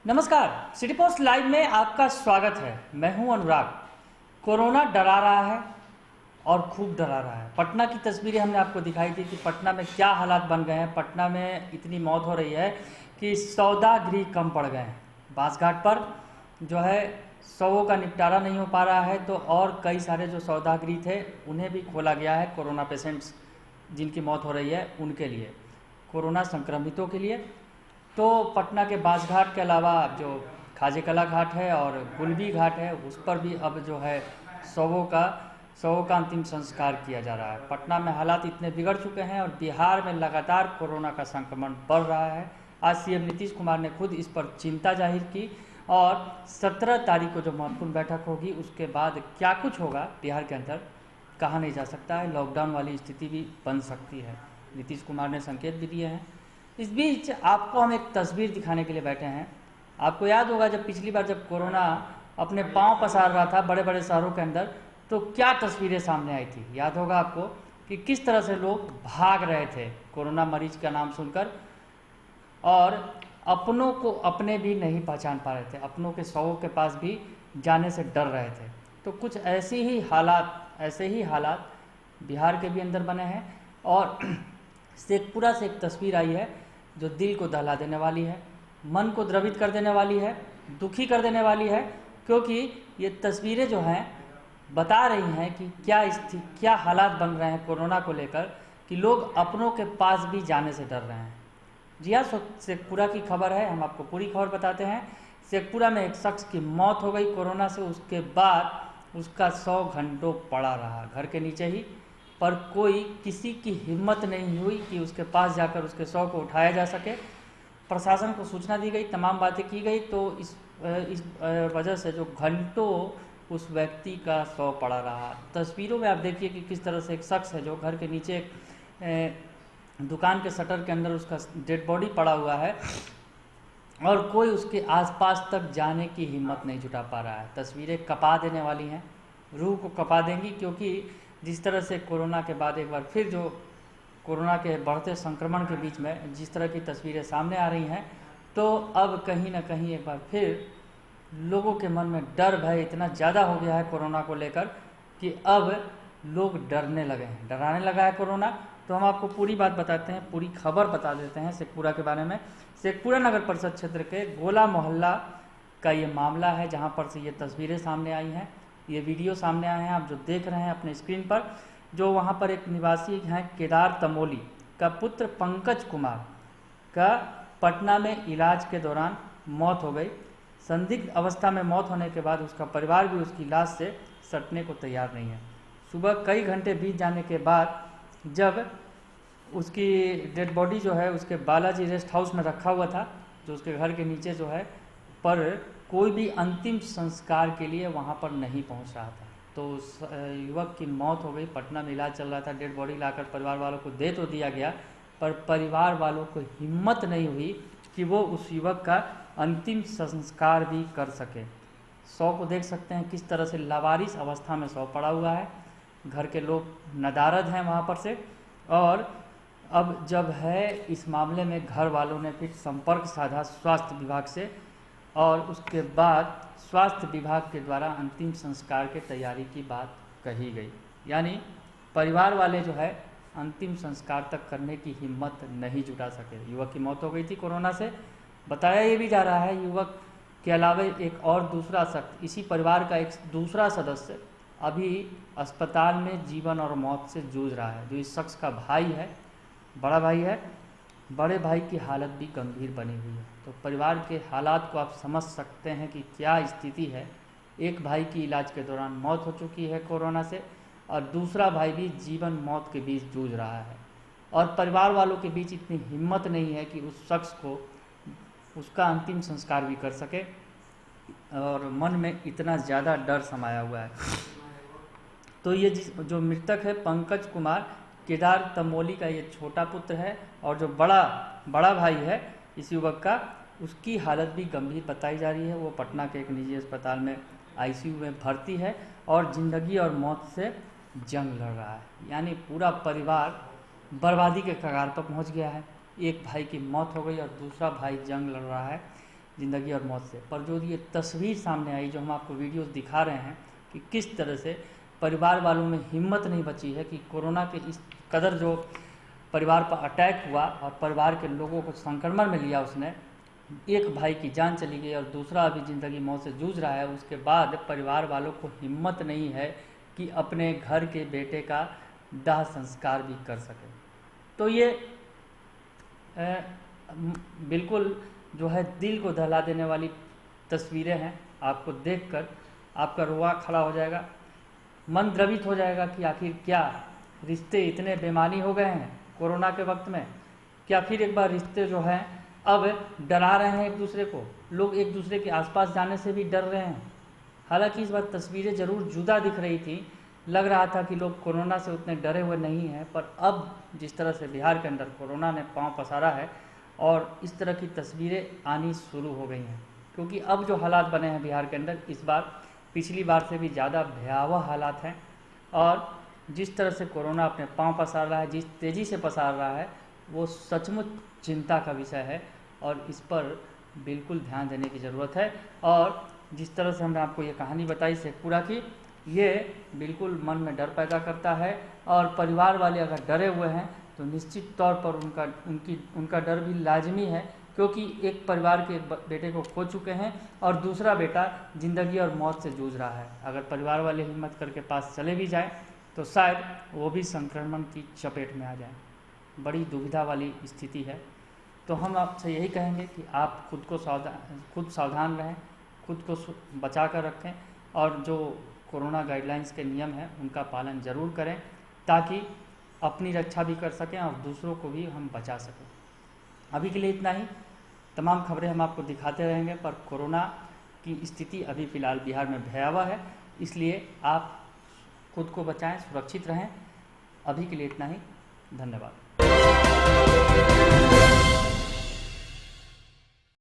नमस्कार, city post live में आपका स्वागत है। मैं हूं अनुराग। कोरोना डरा रहा है और खूब डरा रहा है। पटना की तस्वीरें हमने आपको दिखाई थी कि पटना में क्या हालात बन गए हैं। पटना में इतनी मौत हो रही है कि सौदागृह कम पड़ गए हैं। बांसघाट पर जो है शवों का निपटारा नहीं हो पा रहा है, तो और कई सारे जो सौदागृह थे उन्हें भी खोला गया है कोरोना पेशेंट्स जिनकी मौत हो रही है उनके लिए, कोरोना संक्रमितों के लिए। तो पटना के बांसघाट के अलावा जो खाजे कला घाट है और गुलबी घाट है उस पर भी अब जो है शवों का अंतिम संस्कार किया जा रहा है। पटना में हालात इतने बिगड़ चुके हैं और बिहार में लगातार कोरोना का संक्रमण बढ़ रहा है। आज सीएम नीतीश कुमार ने खुद इस पर चिंता जाहिर की और 17 तारीख को जो महत्वपूर्ण बैठक होगी उसके बाद क्या कुछ होगा बिहार के अंदर कहा नहीं जा सकता है। लॉकडाउन वाली स्थिति भी बन सकती है। नीतीश कुमार ने संकेत भी दिए हैं। इस बीच आपको हम एक तस्वीर दिखाने के लिए बैठे हैं। आपको याद होगा जब पिछली बार जब कोरोना अपने पांव पसार रहा था बड़े बड़े शहरों के अंदर, तो क्या तस्वीरें सामने आई थी। याद होगा आपको कि किस तरह से लोग भाग रहे थे कोरोना मरीज का नाम सुनकर और अपनों को अपने भी नहीं पहचान पा रहे थे, अपनों के शवों के पास भी जाने से डर रहे थे। तो कुछ ऐसे ही हालात बिहार के भी अंदर बने हैं और शेखपुरा से एक तस्वीर आई है जो दिल को दहला देने वाली है, मन को द्रवित कर देने वाली है, दुखी कर देने वाली है, क्योंकि ये तस्वीरें जो हैं बता रही हैं कि क्या हालात बन रहे हैं कोरोना को लेकर कि लोग अपनों के पास भी जाने से डर रहे हैं। जी हाँ, शेखपुरा की खबर है, हम आपको पूरी खबर बताते हैं। शेखपुरा में एक शख्स की मौत हो गई कोरोना से, उसके बाद उसका 100 घंटों पड़ा रहा घर के नीचे ही, पर किसी की हिम्मत नहीं हुई कि उसके पास जाकर उसके शव को उठाया जा सके। प्रशासन को सूचना दी गई, तमाम बातें की गई, तो इस वजह से जो घंटों उस व्यक्ति का शव पड़ा रहा। तस्वीरों में आप देखिए कि किस तरह से एक शख्स है जो घर के नीचे दुकान के शटर के अंदर उसका डेड बॉडी पड़ा हुआ है और कोई उसके आसपास तक जाने की हिम्मत नहीं जुटा पा रहा है। तस्वीरें कपा देने वाली हैं, रूह को कपा देंगी, क्योंकि जिस तरह से कोरोना के बाद एक बार फिर जो कोरोना के बढ़ते संक्रमण के बीच में जिस तरह की तस्वीरें सामने आ रही हैं, तो अब कहीं ना कहीं एक बार फिर लोगों के मन में डर भय इतना ज़्यादा हो गया है कोरोना को लेकर कि अब लोग डरने लगे हैं, डराने लगा है कोरोना। तो हम आपको पूरी बात बताते हैं, पूरी खबर बता देते हैं शेखपुरा के बारे में। शेखपुरा नगर परिषद क्षेत्र के गोला मोहल्ला का ये मामला है जहाँ पर से ये तस्वीरें सामने आई हैं, ये वीडियो सामने आए हैं, आप जो देख रहे हैं अपने स्क्रीन पर। जो वहाँ पर एक निवासी हैं केदार तमोली का पुत्र पंकज कुमार का पटना में इलाज के दौरान मौत हो गई। संदिग्ध अवस्था में मौत होने के बाद उसका परिवार भी उसकी लाश से सटने को तैयार नहीं है। सुबह कई घंटे बीत जाने के बाद जब उसकी डेड बॉडी जो है उसके बालाजी रेस्ट हाउस में रखा हुआ था, जो उसके घर के नीचे जो है, पर कोई भी अंतिम संस्कार के लिए वहाँ पर नहीं पहुँच रहा था। तो उस युवक की मौत हो गई। पटना में इलाज चल रहा था, डेड बॉडी लाकर परिवार वालों को दे तो दिया गया, पर परिवार वालों को हिम्मत नहीं हुई कि वो उस युवक का अंतिम संस्कार भी कर सके। शव को देख सकते हैं किस तरह से लावारिस अवस्था में शव पड़ा हुआ है। घर के लोग नदारद हैं वहाँ पर से। और अब जब है इस मामले में घर वालों ने फिर संपर्क साधा स्वास्थ्य विभाग से और उसके बाद स्वास्थ्य विभाग के द्वारा अंतिम संस्कार के तैयारी की बात कही गई। यानी परिवार वाले जो है अंतिम संस्कार तक करने की हिम्मत नहीं जुटा सके। युवक की मौत हो गई थी कोरोना से। बताया ये भी जा रहा है युवक के अलावा एक और दूसरा शख्स, इसी परिवार का एक दूसरा सदस्य अभी अस्पताल में जीवन और मौत से जूझ रहा है, जो इस शख्स का भाई है, बड़ा भाई है। बड़े भाई की हालत भी गंभीर बनी हुई है। तो परिवार के हालात को आप समझ सकते हैं कि क्या स्थिति है। एक भाई की इलाज के दौरान मौत हो चुकी है कोरोना से और दूसरा भाई भी जीवन मौत के बीच जूझ रहा है और परिवार वालों के बीच इतनी हिम्मत नहीं है कि उस शख्स को उसका अंतिम संस्कार भी कर सके और मन में इतना ज़्यादा डर समाया हुआ है। तो ये जो मृतक है पंकज कुमार, केदार तमोली का ये छोटा पुत्र है और जो बड़ा भाई है इस युवक का, उसकी हालत भी गंभीर बताई जा रही है। वो पटना के एक निजी अस्पताल में आईसीयू में भर्ती है और ज़िंदगी और मौत से जंग लड़ रहा है। यानी पूरा परिवार बर्बादी के कगार पर पहुंच गया है। एक भाई की मौत हो गई और दूसरा भाई जंग लड़ रहा है। ज़िंदगी और मौत से। पर जो ये तस्वीर सामने आई, जो हम आपको वीडियोस दिखा रहे हैं कि किस तरह से परिवार वालों में हिम्मत नहीं बची है कि कोरोना के इस कदर जो परिवार पर अटैक हुआ और परिवार के लोगों को संक्रमण में लिया उसने, एक भाई की जान चली गई और दूसरा अभी ज़िंदगी मौत से जूझ रहा है। उसके बाद परिवार वालों को हिम्मत नहीं है कि अपने घर के बेटे का दाह संस्कार भी कर सके। तो ये बिल्कुल जो है दिल को दहला देने वाली तस्वीरें हैं। आपको देखकर आपका रुआ खड़ा हो जाएगा, मन द्रवित हो जाएगा कि आखिर क्या रिश्ते इतने बेमानी हो गए हैं कोरोना के वक्त में। क्या फिर एक बार रिश्ते जो हैं अब डरा रहे हैं एक दूसरे को, लोग एक दूसरे के आसपास जाने से भी डर रहे हैं। हालांकि इस बार तस्वीरें ज़रूर जुदा दिख रही थी, लग रहा था कि लोग कोरोना से उतने डरे हुए नहीं हैं, पर अब जिस तरह से बिहार के अंदर कोरोना ने पांव पसारा है और इस तरह की तस्वीरें आनी शुरू हो गई हैं, क्योंकि अब जो हालात बने हैं बिहार के अंदर इस बार पिछली बार से भी ज़्यादा भयावह हालात हैं। और जिस तरह से कोरोना अपने पांव पसार रहा है, जिस तेज़ी से पसार रहा है, वो सचमुच चिंता का विषय है और इस पर बिल्कुल ध्यान देने की ज़रूरत है। और जिस तरह से हमने आपको ये कहानी बताई शेखपुरा की, ये बिल्कुल मन में डर पैदा करता है और परिवार वाले अगर डरे हुए हैं तो निश्चित तौर पर उनका डर भी लाजमी है, क्योंकि एक परिवार के बेटे को खो चुके हैं और दूसरा बेटा ज़िंदगी और मौत से जूझ रहा है। अगर परिवार वाले हिम्मत करके पास चले भी जाएं तो शायद वो भी संक्रमण की चपेट में आ जाएं। बड़ी दुविधा वाली स्थिति है। तो हम आपसे यही कहेंगे कि आप खुद सावधान रहें, खुद को बचा कर रखें और जो कोरोना गाइडलाइंस के नियम हैं उनका पालन ज़रूर करें, ताकि अपनी रक्षा भी कर सकें और दूसरों को भी हम बचा सकें। अभी के लिए इतना ही। तमाम खबरें हम आपको दिखाते रहेंगे, पर कोरोना की स्थिति अभी फ़िलहाल बिहार में भयावह है, इसलिए आप खुद को बचाएं, सुरक्षित रहें। अभी के लिए इतना ही। धन्यवाद।